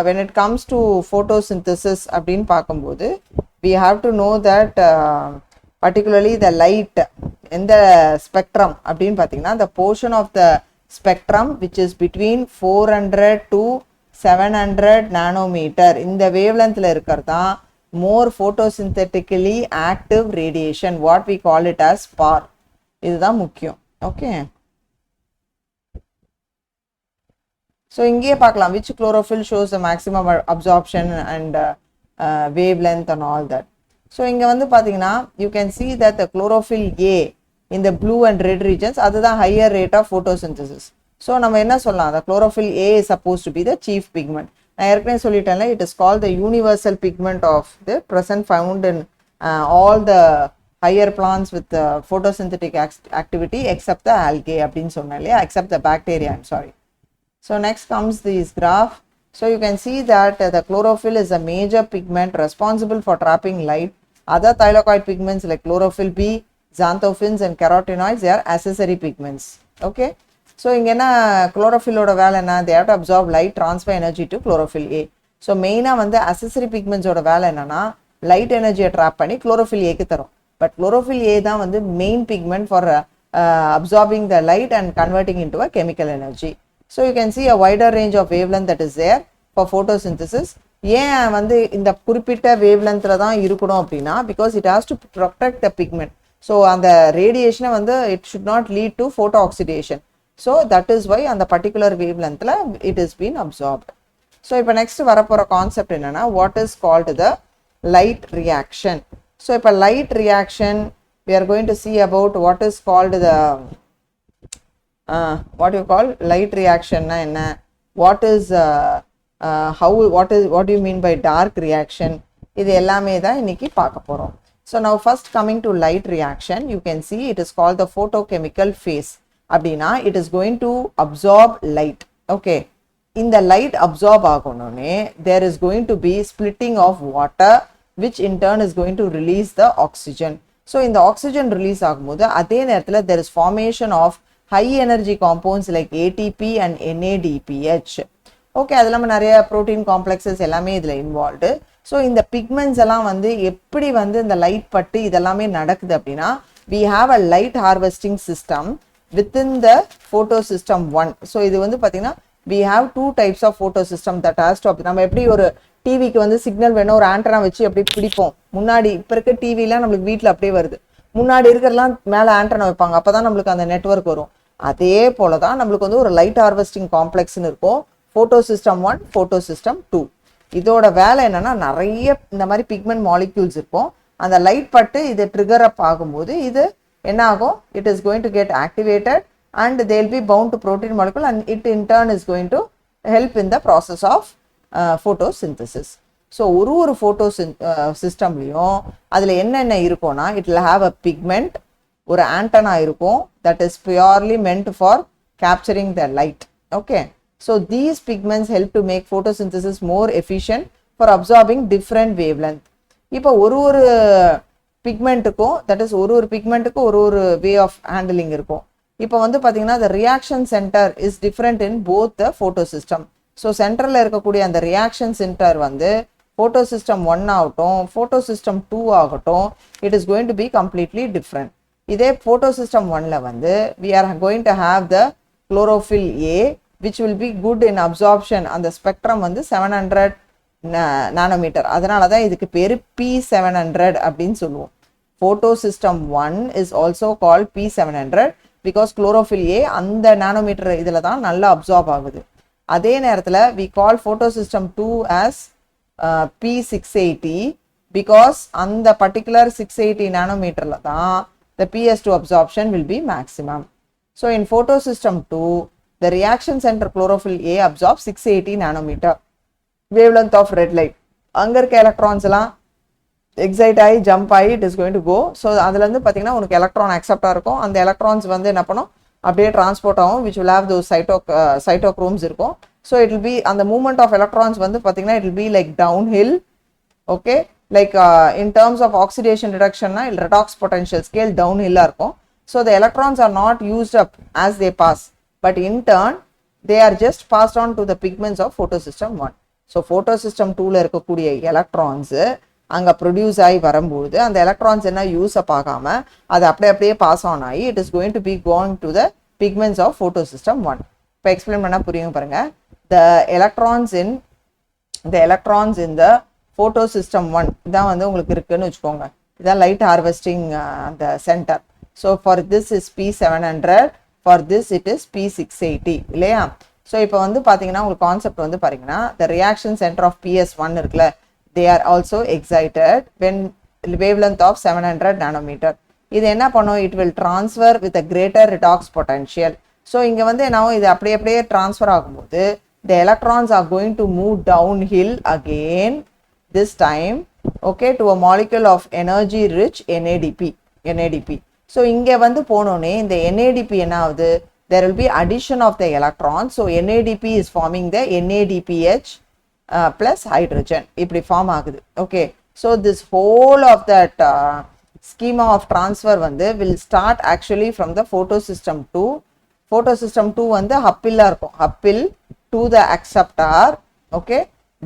when it comes to photosynthesis அப்படின்னு பார்க்கும்போது we have to know that particularly the light in the spectrum அப்படின்னு பார்த்தீங்கன்னா the portion of the spectrum which is between 400 to 700 nanometre இந்த வேவ்லென்த்தில் இருக்கிறது தான் more photosynthetically active radiation, what we call it as SPAR. இதுதான் முக்கியம். Okay, so இங்கேயே பார்க்கலாம் which chlorophyll shows the maximum absorption and wavelength and all that. So இங்கே வந்து பார்த்தீங்கன்னா you can see that the chlorophyll A in the blue and red regions அதுதான் higher rate of photosynthesis. So நம்ம என்ன சொல்லலாம், the chlorophyll A is supposed to be the chief pigment. நான் ஏற்கனவே சொல்லிட்டேன்ல, it is called the universal pigment of the present found in all the higher plants with photosynthetic activity except the algae அப்படின்னு சொன்னேன் இல்லையா, except the bacteria, I'm sorry. So next comes this graph. So you can see that the chlorophyll is a major pigment responsible for trapping light. Other thylakoid pigments like chlorophyll B, xanthophylls and carotenoids, they are accessory pigments. Okay, so இங்கே என்ன குளோரோஃபில்லோட வேலை என்ன, they have to absorb light, transfer energy to chlorophyll A. So மெயினாக வந்து accessory பிக்மெண்ட்ஸோட வேலை என்னன்னா light எனர்ஜியை drop பண்ணி குளோரோஃபில் ஏக்கு தரும். பட் குளோரோஃபில் ஏ தான் வந்து main pigment for absorbing the light and converting into a chemical energy. So you can see a wider range of wavelength that is there for photosynthesis. ஏன் வந்து இந்த குறிப்பிட்ட வேவ்லென்த்ல தான் இருக்கணும் அப்படின்னா because it has to protect the pigment. So அந்த ரேடியேஷனை வந்து it should not lead to photo oxidation. So that is why அந்த particular wavelengthல it is been absorbed. So இப்போ நெக்ஸ்ட் வரப்போகிற கான்செப்ட் என்னன்னா what is called the light reaction. So இப்போ light reaction we are going to see about what is called the what you call light reaction na enna, what is how, what do you mean by dark reaction, இது எல்லாமே தான் இன்னைக்கு பார்க்க போறோம். So now first coming to light reaction, you can see it is called the photochemical phase. அப்படின்னா it is going to absorb light. Okay, in the light absorb ஆகணும்னே there is going to be splitting of water which in turn is going to release the oxygen. So in the oxygen release ஆகும்போது அதே நேரத்தில் there is formation of high energy compounds like ATP and NADPH. Okay, அது இல்லாமல் நிறைய protein complexes எல்லாமே இதில் involved. So இந்த pigments எல்லாம் வந்து எப்படி வந்து இந்த லைட் பட்டு இதெல்லாமே நடக்குது அப்படின்னா we have a light harvesting system within the photosystem 1. So இது வந்து பார்த்தீங்கன்னா we have two types of photosystem that has to, நம்ம எப்படி ஒரு டிவிக்கு வந்து சிக்னல் வேணும் ஒரு ஆண்டனா வச்சு அப்படி பிடிப்போம். முன்னாடி இப்போ இருக்க டிவிலாம் நம்மளுக்கு வீட்டில் அப்படியே வருது, முன்னாடி இருக்கிறலாம் மேலே ஆண்டனா வைப்பாங்க, அப்போ தான் நம்மளுக்கு அந்த நெட்வொர்க் வரும். அதே போல தான் நம்மளுக்கு வந்து ஒரு லைட் ஹார்வெஸ்டிங் காம்ப்ளெக்ஸ்னு இருக்கும், ஃபோட்டோசிஸ்டம் 1, ஃபோட்டோசிஸ்டம் 2. இதோட வேலை என்னன்னா நிறைய இந்த மாதிரி பிக்மெண்ட் மாலிக்யூல்ஸ் இருக்கும், அந்த லைட் பட்டு இது ட்ரிகர் அப் ஆகும்போது இது என்ன ஆகும், it is going to get activated and they will be bound to protein molecule and it in turn is going to help in the process of photosynthesis. So ஒரு photosystemலையும் அதில் என்னென்ன இருக்கும்னா it will have a pigment, ஒரு antenna இருக்கும் that is purely meant for capturing the light. Okay, so these pigments help to make photosynthesis more efficient for absorbing different wavelength. இப்போ ஒரு பிக்மெண்ட்டுக்கும் that is ஒரு பிக்மெண்ட்டுக்கும் ஒரு வே ஆஃப் ஹேண்டிலிங் இருக்கும். இப்போ வந்து பார்த்தீங்கன்னா the reaction center is different in both the photosystem. So சென்டரில் இருக்கக்கூடிய அந்த ரியாக்ஷன் சென்டர் வந்து ஃபோட்டோசிஸ்டம் 1 ஆகட்டும் ஃபோட்டோசிஸ்டம் 2 ஆகட்டும் it is going to be completely different. இதே ஃபோட்டோசிஸ்டம் 1ல வந்து we are going to have the chlorophyll A which will be good in absorption. அந்த spectrum வந்து 700 நானோமீட்டர், அதனால தான் இதுக்கு பேர் P700 அப்படின்னு சொல்லுவோம். Photosystem 1 is also called P700 because chlorophyll A அந்த நானோமீட்டர் இதில் தான் நல்லா அப்சார்ப் ஆகுது. அதே நேரத்தில் we call photosystem 2 as P680 because அந்த particular 680 நானோமீட்டரில் தான் the PS2 absorption will be maximum. So in photosystem 2 the reaction center chlorophyll A absorbs 680 nanometer wavelength of red light. அங்கே இருக்க எலக்ட்ரான்ஸ் எல்லாம் எக்ஸைட் ஆகி ஜம்ப் ஆகி it is going to go. So அதுலேருந்து பார்த்தீங்கன்னா உனக்கு எலக்ட்ரான் அக்செப்டாக இருக்கும், அந்த எலக்ட்ரான்ஸ் வந்து என்ன பண்ணும் அப்படியே டிரான்ஸ்போர்ட் ஆகும் which will have those cytochromes இருக்கும். ஸோ இட் வில் பி அந்த மூவ்மெண்ட் ஆஃப் எலக்ட்ரான்ஸ் வந்து பார்த்தீங்கன்னா it will be like downhill. Okay, like in terms of oxidation ரிடக்ஷன்னா ரெடாக்ஸ் பொட்டன்ஷியல் ஸ்கேல் டவுன் ஹில்லாக இருக்கும். So the electrons are not used up as they pass but in turn they are just passed on to the pigments of photosystem 1. So photosystem 2ல இருக்கக்கூடிய electrons அங்கே produce ஆகி வரும்போது அந்த electrons என்ன use அப் ஆகாமல் அது அப்படியே பாஸ் ஆன் ஆகி it is going to be going to the pigments of photosystem 1. இப்போ எக்ஸ்பிளைன் பண்ணால் புரியும் பாருங்க. த எலக்ட்ரான்ஸ் இன் த ஃபோட்டோசிஸ்டம் 1 இதான் வந்து உங்களுக்கு இருக்குன்னு வச்சுக்கோங்க. இதான் லைட் ஹார்வெஸ்டிங் அந்த centre. So for this is P700, for this it is P680 இல்லையா. ஸோ இப்போ வந்து பார்த்தீங்கன்னா உங்களுக்கு கான்செப்ட் வந்து பாத்தீங்கன்னா the reaction centre of PS1 இருக்குல்ல, they are also excited when wavelength of 700 nanometer. இது என்ன பண்ணும், it will transfer with a greater redox potential. So இங்க வந்து என்ன இது அப்படியே transfer ஆகும்போது the electrons are going to move downhill again this time, okay, to a molecule of energy rich NADP. So இங்க வந்து போனோனே இந்த NADP என்ன ஆகுது, there will be addition of the electrons. So NADP is forming the NADPH plus hydrogen இப்படி form ஆகுது. Okay, so this whole of that schema of transfer வந்து will start actually from the photosystem 2 photosystem 2 வந்து uphill இருக்கும், uphill to the acceptor, okay,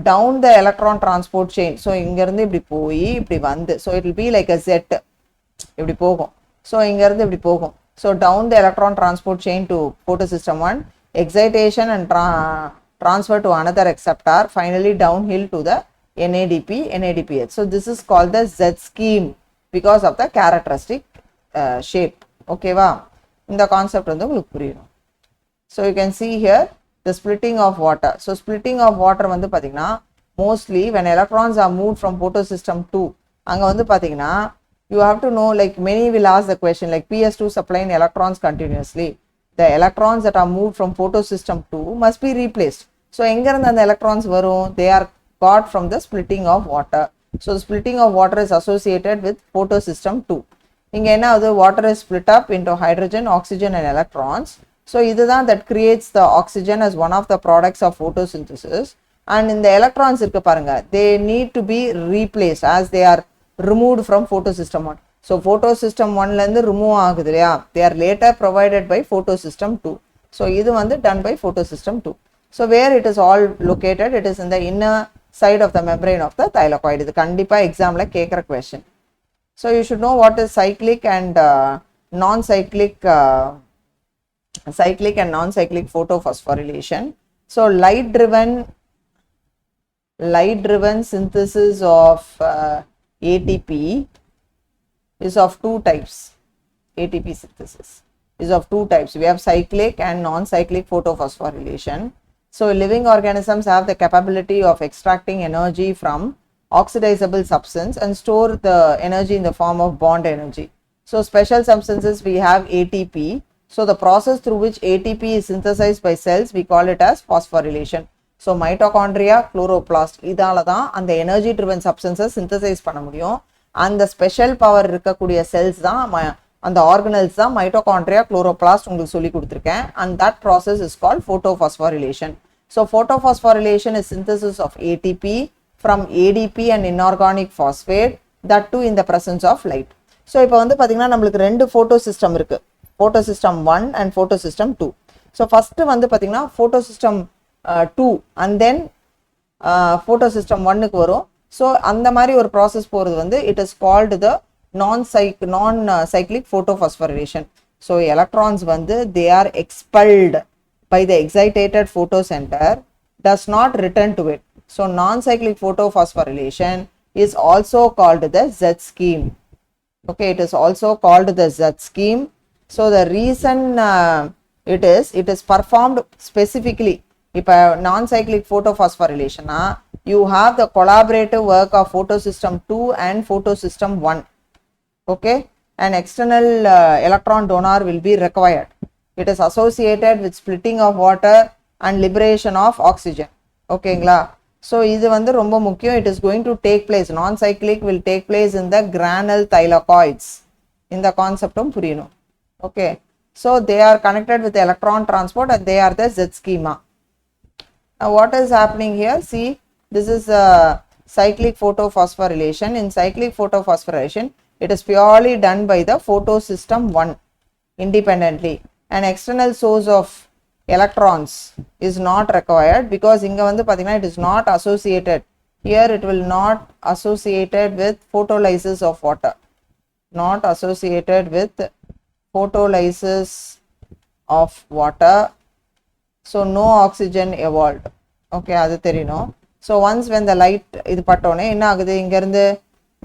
down the electron transport chain. So இங்க இருந்து இப்படி போய் இப்படி வந்து, so it will be like a Z இப்படி போகும். So இங்க இருந்து இப்படி போகும். So down the electron transport chain to photosystem 1, excitation and transfer to another acceptor, finally downhill to the NADP, NADPH. So this is called the Z scheme because of the characteristic shape. Okay va? இந்த concept வந்து உங்களுக்கு புரியணும். So you can see here the splitting of water. So splitting of water வந்து பாத்தீங்கன்னா mostly when electrons are moved from photosystem 2, அங்க வந்து பாத்தீங்கன்னா you have to know, like many will ask the question, like PS2 supplying electrons continuously, the electrons that are moved from photosystem 2 must be replaced. So எங்க இருந்து அந்த electrons வரும்? They are got from the splitting of water. So the splitting of water is associated with photosystem 2. இங்க என்ன ஆகுது? Water is split up into hydrogen, oxygen and electrons. So இதுதான் that creates the oxygen as one of the products of photosynthesis. And in the electrons இருக்கு பாருங்க, they need to be replaced as they are removed from photosystem 1. So photosystem 1 ல இருந்து remove ஆகுது இல்லையா? They are later provided by photosystem 2. So இது வந்து done by photosystem 2. So where it is all located? It is in the inner side of the membrane of the thylakoid. இது கண்டிப்பா எக்ஸாம்ல கேக்குற question. So you should know what is cyclic and non-cyclic cyclic and non-cyclic photophosphorylation. So light driven synthesis of ATP is of two types. ATP synthesis is of two types. We have cyclic and non-cyclic photophosphorylation. So living organisms have the capability of extracting energy from oxidizable substance and store the energy in the form of bond energy. So special substances we have ATP. So the process through which ATP is synthesized by cells, we call it as phosphorylation. So mitochondria, chloroplast, இதால தான் அந்த energy driven substances synthesize பண்ண முடியும். அந்த special power இருக்கக்கூடிய cells தான் அந்த organelles தான் மைட்டோகாண்ட்ரியா, குளோரோபிளாஸ்ட் உங்களுக்கு சொல்லி கொடுத்துருக்கேன். And that process is called photophosphorylation. So photophosphorylation is synthesis of ATP from ADP and inorganic phosphate, that too in the presence of light. So இப்போ வந்து பாத்தீங்கன்னா நம்மளுக்கு ரெண்டு photo system இருக்கு, photo system 1 and photo system 2. So first வந்து பாத்தீங்கன்னா photo system 2 and then photo system 1 க்கு வரும். So அந்த மாதிரி ஒரு process போறது வந்து it is called the non-cyclic photophosphorylation. So electrons வந்து they are expelled by the excited photocenter, does not return to it. So non-cyclic photophosphorylation is also called the Z scheme. Okay, it is also called the Z scheme. So the reason it is performed specifically. இப்போ non-cyclic photophosphorylation you have the collaborative work of photosystem 2 and photosystem 1. Okay, an external electron donor will be required. It is associated with splitting of water and liberation of oxygen. ஓகேங்களா? So இது வந்து ரொம்ப முக்கியம். It is going to take place, non-cyclic will take place in the granule thylakoids. இந்த கான்செப்டும் புரியணும். Okay, so they are connected with electron transport and they are the Z schema. Now what is happening here? See, this is cyclic photophosphorylation. In cyclic photophosphorylation, it is purely done by the photosystem 1 independently. An external source of electrons is not required because inga vandu pathina it is not associated. Here it will not associated with photolysis of water. Not associated with photolysis of water. So no oxygen evolved. Okay, adu theriyano. So once when the light idu pattone enna agudhu inga irundhu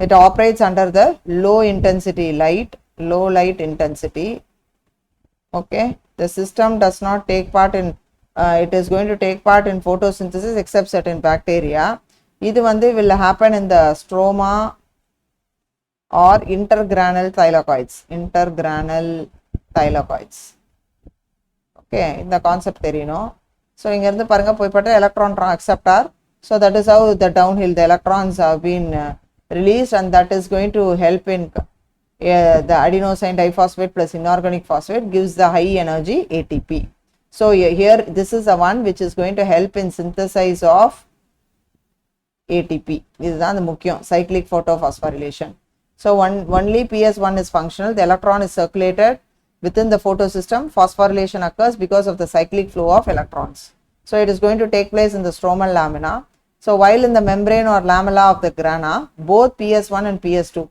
it operates under the low intensity light, low light intensity. Okay, the system does not take part in it is going to take part in photosynthesis except certain bacteria. Idu vandu will happen in the stroma or intergranule thylakoids. Okay, இந்த concept தெரியணும். So இங்கேருந்து பாருங்க போய்பட்ட electron acceptor. So that is how the downhill the electrons have been released and that is going to help in the adenosine diphosphate plus inorganic phosphate gives the high energy ATP. So here this is the one which is going to help in synthesis of ATP. இதுதான் அந்த முக்கியம் cyclic photophosphorylation. So only PS1 is functional. The electron is circulated within the photosystem, phosphorylation occurs because of the cyclic flow of electrons. So it is going to take place in the stromal lamina. So while in the membrane or lamella of the grana, both PS1 and PS2,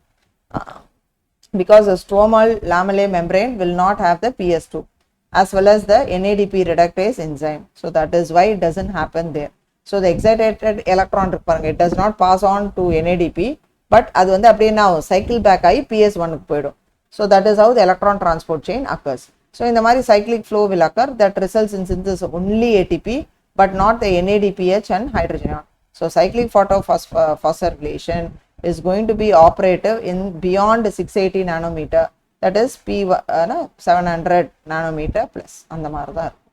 because the stromal lamellae membrane will not have the PS2 as well as the NADP reductase enzyme. So that is why it doesn't happen there. So the excited electron, it does not pass on to NADP, but அது வந்து அப்படியே நான் cycle back ஆகி PS1 க்கு போயிடும். So that is how the electron transport chain occurs. So in the மாதிரி cyclic flow will occur that results in synthesis of only ATP but not the NADPH and hydrogen ion. So cyclic phosphorylation is going to be operative in beyond 680 nanometer, that is P 700 nanometer plus அந்த மாதிரி தான் இருக்கும்.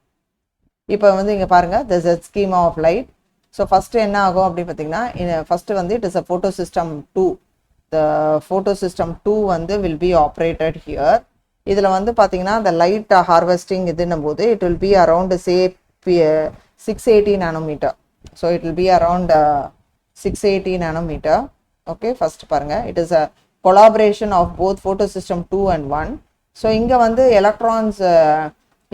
இப்போ வந்து இங்கே பாருங்க the Z schema of light. So first என்ன ஆகும் அப்படின்னு பார்த்தீங்கன்னா first வந்து it is a photosystem 2. The photosystem 2 வந்து will be operated here. இதில் வந்து பார்த்தீங்கன்னா the light harvesting இதுன்னும் போது it will be around say 680 nanometer. So it will be around 680 nanometer. Okay, first பாருங்க it is a collaboration of both photosystem 2 and 1. So இங்கே வந்து electrons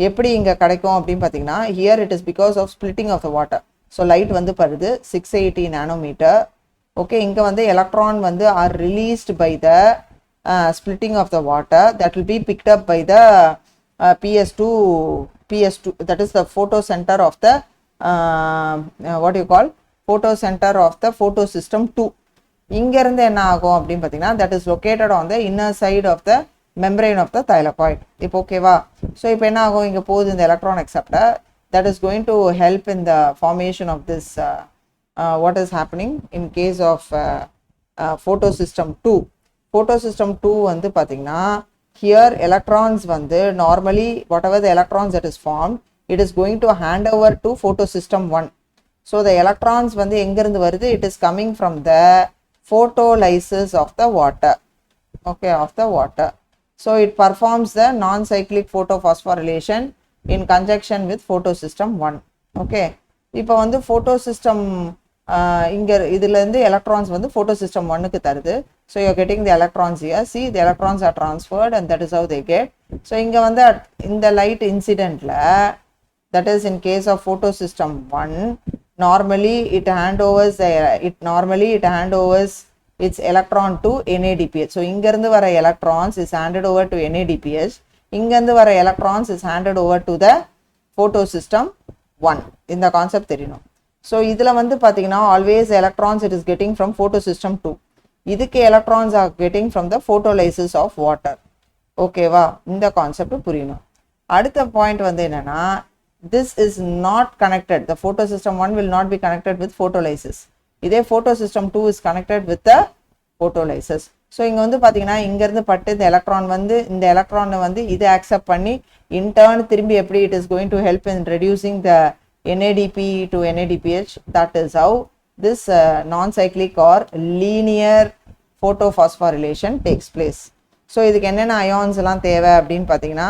எப்படி இங்கே கிடைக்கும் அப்படின்னு பார்த்தீங்கன்னா here it is because of splitting of the water. So light வந்து படுது 680 nanometer. Okay, இங்கே வந்து electron வந்து are released by the splitting of the water that will be picked up by the PS2, that is the photocenter of the what do you call photocenter of the photosystem 2. இங்க இருந்து என்ன ஆகும் அப்படின்னு பார்த்தீங்கன்னா that is located on the inner side of the membrane of the thylakoid. இப்போ ஓகேவா? So இப்போ என்ன ஆகும், இங்கே போகுது இந்த electron acceptor that is going to help in the formation of this what is happening in case of photosystem 2. Photosystem 2 வந்து பார்த்தீங்கன்னா here electrons வந்து normally whatever the electrons that is formed it is going to hand over to photosystem 1. So the electrons வந்து எங்கிருந்து வருது, it is coming from the photolysis of the water. Okay, of the water. So it performs the non-cyclic photophosphorylation in conjunction with photosystem 1. Okay, இப்போ வந்து photosystem இங்க இதுல இருந்து electrons வந்து photosystem 1 க்கு தருது. So you are getting the electrons here. See, the electrons are transferred and that is how they get. So இங்க வந்து இந்த light incidentல, that is in case of photosystem 1, normally it handovers its electron to NADPH. So இங்க இருந்து வர electrons is handed over to NADPH. இங்க இருந்து வர electrons is handed over to the photosystem 1. இந்த கான்செப்ட் தெரியணும். So இதுல வந்து பாத்தீங்கன்னா always electrons it is getting from photosystem 2. இதுக்கு electrons are getting from the photolysis of water. ஓகேவா? இந்த கான்செப்ட் புரியணும். அடுத்த பாயிண்ட் வந்து என்னன்னா, this is not connected. The photosystem 1 will not be connected with photolysis. இதே photosystem 2 is connected with the photolysis. So இங்க வந்து பாத்தீங்கன்னா இங்க இருந்து பட்டு இந்த எலக்ட்ரான் வந்து இந்த எலக்ட்ரான் வந்து இதை அக்செப்ட் பண்ணி இன்டர்ன் திரும்பி எப்படி it is going to help in reducing the NADP to NADPH. That is how this non-cyclic or linear photophosphorylation takes place. So இதுக்கு என்னென்ன ions எல்லாம் தேவை அப்படின்னு பார்த்தீங்கன்னா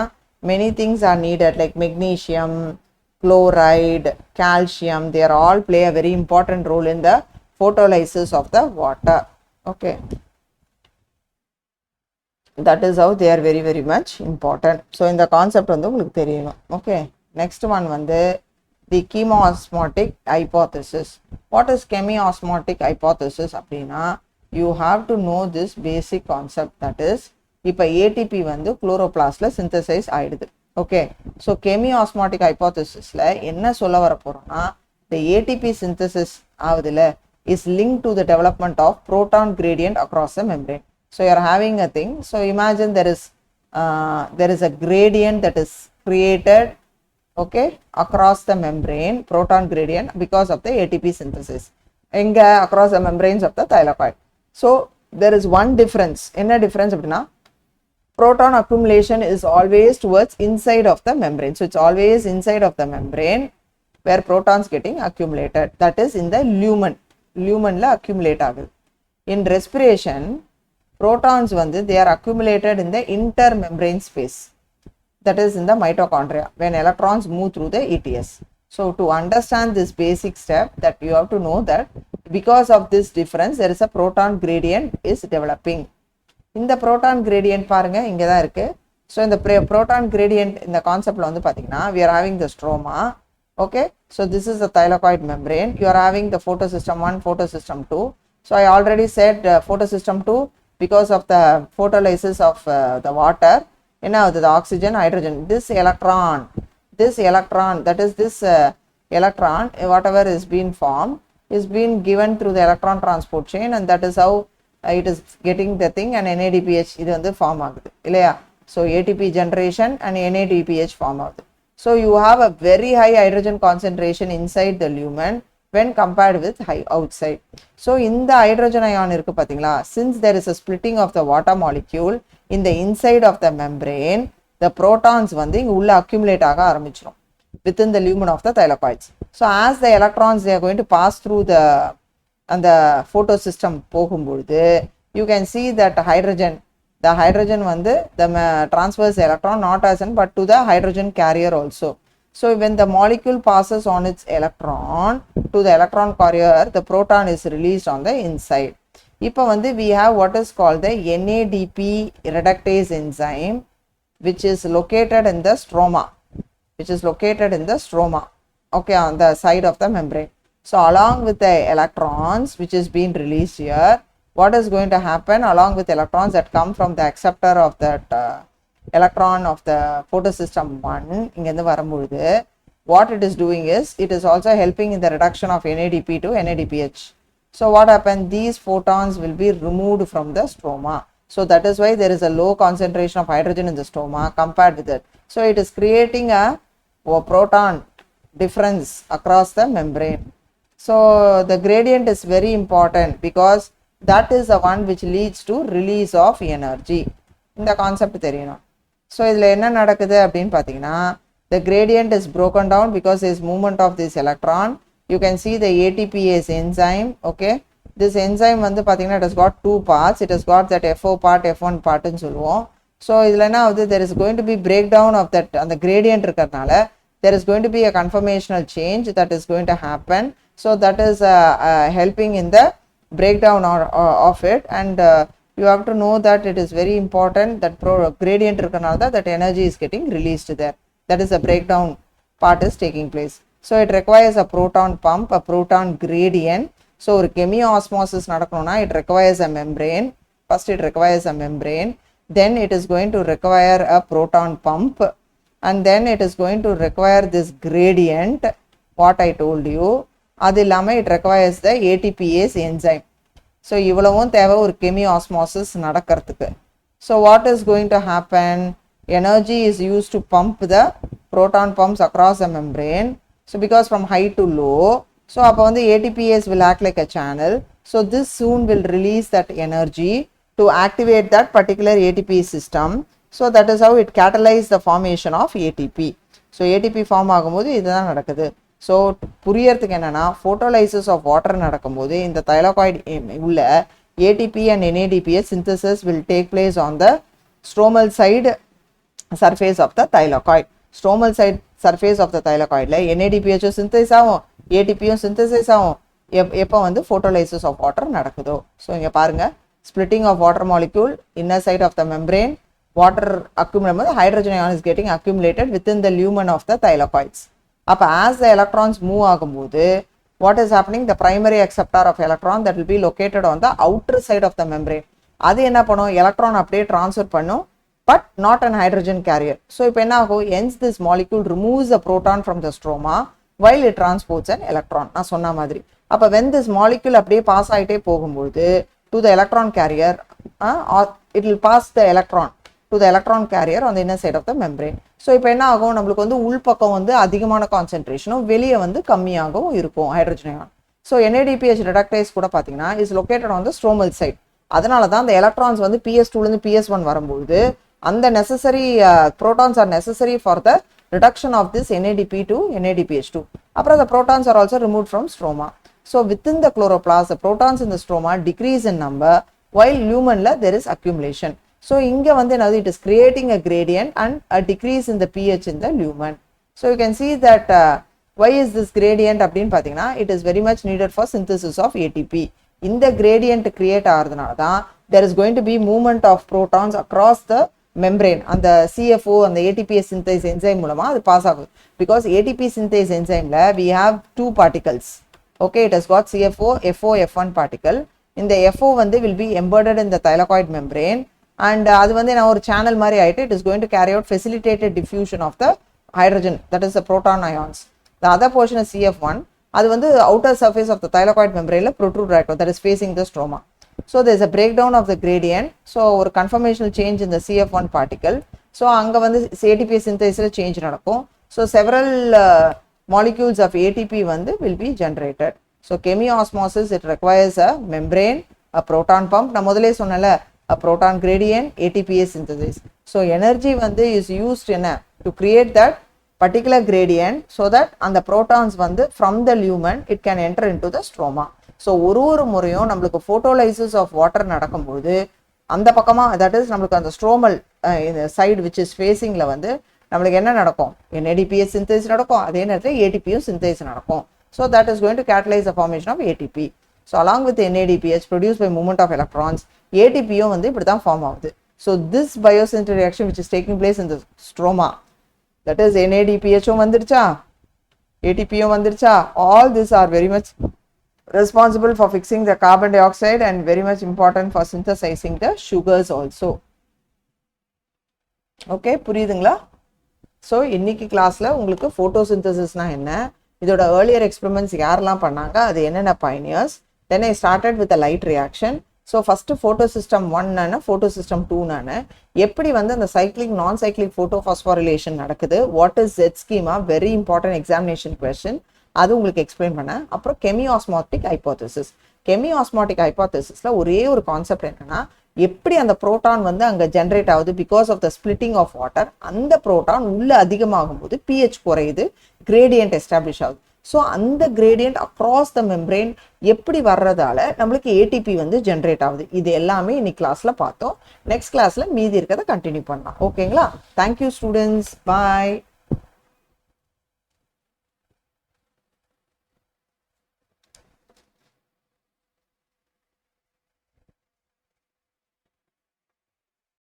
many things are needed like magnesium, chloride, calcium. They are all play a very important role in the photolysis of the water. Okay, that is how they are very very much important. So இந்த concept வந்து உங்களுக்கு தெரியணும். Okay, next one வந்து the chemiosmotic hypothesis. What is chemiosmotic hypothesis அப்படின்னா, you have to know this basic concept, that is இப்போ ATP வந்து குளோரோபிளாஸ்ட்ல synthesise ஆயிடுது. Okay, so chemiosmotic hypothesisல என்ன சொல்ல வர போறோம்னா, the ATP synthesis ஆகுதுல is linked to the development of proton gradient across the membrane. So you are having a thing. So imagine there is a gradient that is created, okay, across the membrane, proton gradient, because of the ATP synthesis across the membranes of the thylakoid. So there is one difference. Enna difference அப்படினா, proton accumulation is always towards inside of the membrane. So it's always inside of the membrane where protons getting accumulated, that is in the lumen la accumulate ஆகுது. In respiration, protons வந்து they are accumulated in the intermembrane space, that is in the mitochondria when electrons move through the ETS. So to understand this basic step, that you have to know that because of this difference there is a proton gradient is developing. இந்த proton gradient பாருங்க இங்க தான் இருக்கு. So in the proton gradient in the concept la vandu pathina we are having the stroma. Okay, so this is the thylakoid membrane. You are having the photosystem 1, photosystem 2. So I already said photosystem 2 because of the photolysis of the water, you know, the oxygen, hydrogen. This electron, that is this electron, whatever is being formed is being given through the electron transport chain, and that is how it is getting the thing, and NADPH இது வந்து form ஆகுது இல்லையா. So ATP generation and NADPH form ஆகுது. So you have a very high hydrogen concentration inside the lumen when compared with high outside. So in the hydrogen ion irukku pathingala, since there is a splitting of the water molecule in the inside of the membrane, the protons vandu inga ulla accumulate aga arambichirum within the lumen of the thylakoids. So as the electrons they are going to pass through the and the photosystem pogumbodhu, you can see that the hydrogen vandu the transfers electron not as in but to the hydrogen carrier also. So when the molecule passes on its electron to the electron carrier, the proton is released on the inside. Ipo vandu we have what is called the NADP reductase enzyme, which is located in the stroma, okay, on the side of the membrane. So along with the electrons which is being released here, what is going to happen along with electrons that come from the acceptor of that electron of the photosystem 1 inga varumbodhu, what it is doing is it is also helping in the reduction of NADP to NADPH. So what happens, these photons will be removed from the stroma. So that is why there is a low concentration of hydrogen in the stroma compared with it. So it is creating a proton difference across the membrane. So the gradient is very important because that is the one which leads to release of energy. இந்த concept தெரியணும். So இதில் என்ன நடக்குது அப்படின்னு பார்த்தீங்கன்னா, the gradient is broken down because there is movement of this electron. You can see the ATPase enzyme. Okay, this enzyme வந்து பார்த்தீங்கன்னா it has got two parts. It has got that FO part, F1 partன்னு சொல்லுவோம். So இதில் என்ன ஆகுது, there is going to be breakdown of that அந்த gradient இருக்கிறதுனால there is going to be a conformational change that is going to happen. So that is helping in the breakdown of it, and you have to know that it is very important that gradient irukanaala that energy is getting released there. That is the breakdown part is taking place. So it requires a proton pump, a proton gradient. So or chemiosmosis nadakanuna it requires a membrane. First it requires a membrane, then it is going to require a proton pump, and then it is going to require this gradient what I told you. அது இல்லாமல் it requires the ATPase enzyme. So இவ்வளவும் தேவை ஒரு chemiosmosis நடக்கிறதுக்கு. So what is going to happen? Energy is used to pump the proton pumps across the membrane. So because from high to low, so அப்போ வந்து ATPase will act like a channel. So this soon will release that energy to activate that particular ATP system. So that is how it catalyzes the formation of ATP. So ATP form ஆகும்போது இதுதான் நடக்குது. So புரியறதுக்கு என்னென்னா, photolysis of water நடக்கும்போது இந்த thylakoid உள்ள ATP and NADPH synthesis will take place on the stromal side surface of the thylakoid. Stromal side surface of the தைலாகாய்டில் என்ஏடிபிஹெச்சும் சிந்தசைஸ் ஆகும், ஏடிபியும் சிந்தசைஸ் ஆகும் எப்போ வந்து ஃபோட்டோலைசிஸ் ஆஃப் வாட்டர் நடக்குதோ. ஸோ இங்கே பாருங்கள், splitting of water molecule inner side of the membrane, water accumulate போது hydrogen ion is getting accumulated within the lumen of the thylakoids. அப்போ ஆஸ் த எலக்ட்ரான்ஸ் மூவ் ஆகும்போது what is happening, the primary acceptor of electron that will be located on the outer side of the membrane, அது என்ன பண்ணும், electron அப்படியே transfer பண்ணும், but not an hydrogen carrier. So இப்போ என்ன ஆகும், hence this molecule removes the proton from the stroma while it transports an electron. நான் சொன்ன மாதிரி அப்போ when this molecule அப்படியே பாஸ் ஆகிட்டே போகும்போது to the electron carrier, it will pass the electron to the electron carrier on the inner side of the membrane. So இப்போ என்ன ஆகும், நம்மளுக்கு வந்து உள்பக்கம் வந்து அதிகமான கான்சென்ட்ரேஷனும் வெளியே வந்து கம்மியாகவும் இருக்கும் hydrogen ion. So NADPH reductase கூட பார்த்தீங்கன்னா is located on the stromal side. அதனால தான் அந்த எலக்ட்ரான்ஸ் வந்து PS2லேருந்து PS1 வரும்போது அந்த necessary protons are necessary for the reduction of this NADP to NADPH2. அப்புறம் the protons are also removed from stroma. So within the chloroplast, the protons in the stroma decrease in number while lumenla there is accumulation. So இங்கே வந்து என்னது, it is creating a gradient and a decrease in the pH in the lumen. So you can see that why is this gradient அப்படின்னு பார்த்தீங்கன்னா it is very much needed for synthesis of ATP. இந்த gradient create ஆகிறதுனால தான் there is going to be movement of protons across the membrane அந்த CFO அந்த ATPase synthase enzyme மூலமா அது pass ஆகுது. Because ATP synthase enzymeல we have two particles. Okay, it has got CFO, FO, F1 particle. இந்த FO வந்து will be embedded in the thylakoid membrane and அது வந்து நான் ஒரு சேனல் மாதிரி ஆயிட்டு it is going to carry out facilitated diffusion of the hydrogen, that is the proton ions. The other portion is CF1, அது வந்து outer surface of the thylakoid membrane protrude ஆயிடும், that is facing the stroma. So there is a breakdown of the gradient. So ஒரு conformational change in the CF1 particle. So அங்க வந்து ATP synthase change நடக்கும். So several molecules of ATP வந்து will be generated. So chemiosmosis, it requires a membrane, a proton pump. நான் முதலே சொன்னல, a proton gradient, ATPase synthesis. So energy வந்து is used in to create that particular gradient so that அந்த protons வந்து from the lumen it can enter into the stroma. So ஒரு முறையும் நம்மளுக்கு photolysis of water நடக்கும்போது அந்த பக்கமாக that is நம்மளுக்கு அந்த ஸ்ட்ரோமல் இந்த சைடு விச் இஸ் ஃபேஸிங்கில் வந்து நம்மளுக்கு என்ன நடக்கும், NADPH சிந்தேஸ் நடக்கும், அதே நேரத்தில் ATPயும் சிந்தேஸ் நடக்கும். So that is going to catalyse the formation of ATP. So along with NADPH produce by movement of electrons ATPயும் வந்து இப்படி தான் ஃபார்ம் ஆகுது. So this biosynthetic reaction which is taking place in the stroma, that is NADPHயும் வந்துருச்சா, ATPயும் வந்துருச்சா, all this are very much responsible for fixing the carbon dioxide and very much important for synthesizing the sugars also. Okay, புரியுதுங்களா? So இன்னைக்கு கிளாஸில் உங்களுக்கு ஃபோட்டோசிந்தசிஸ்னால் என்ன, இதோட ஏர்லியர் எக்ஸ்பெரிமெண்ட்ஸ் யாரெல்லாம் பண்ணாங்க, அது என்னென்ன pioneers, then I started with a light reaction. So first photo system 1 photo system 2 எப்படி வந்து அந்த சைக்ளிக் நான் சைக்ளிக் ஃபோட்டோ ஃபாஸ்போரிலேஷன் நடக்குது, what is Z schema, very important examination question, அது உங்களுக்கு எக்ஸ்பிளைன் பண்ணேன். அப்புறம் கெமிஆஸ்மாட்டிக் ஹைப்போதசிஸ். கெமிஆஸ்மாட்டிக் ஹைப்போதசிஸில் ஒரே ஒரு கான்செப்ட் என்னன்னா, எப்படி அந்த புரோட்டான் வந்து அங்கே ஜென்ரேட் ஆகுது because of the splitting of water, அந்த புரோட்டான் உள்ள அதிகமாகும் போது pH குறையுது, கிரேடியன்ட் எஸ்டாப்ளிஷ் ஆகுது. ஸோ அந்த கிரேடியன்ட் அக்ராஸ் த மெம்பரேன் எப்படி வர்றதால நம்மளுக்கு ATP வந்து ஜென்ரேட் ஆகுது. இது எல்லாமே இன்னைக்கு கிளாஸில் பார்த்தோம். நெக்ஸ்ட் கிளாஸில் மீதி இருக்கிறத கண்டினியூ பண்ணலாம். ஓகேங்களா? தேங்க்யூ ஸ்டூடெண்ட்ஸ், பாய்.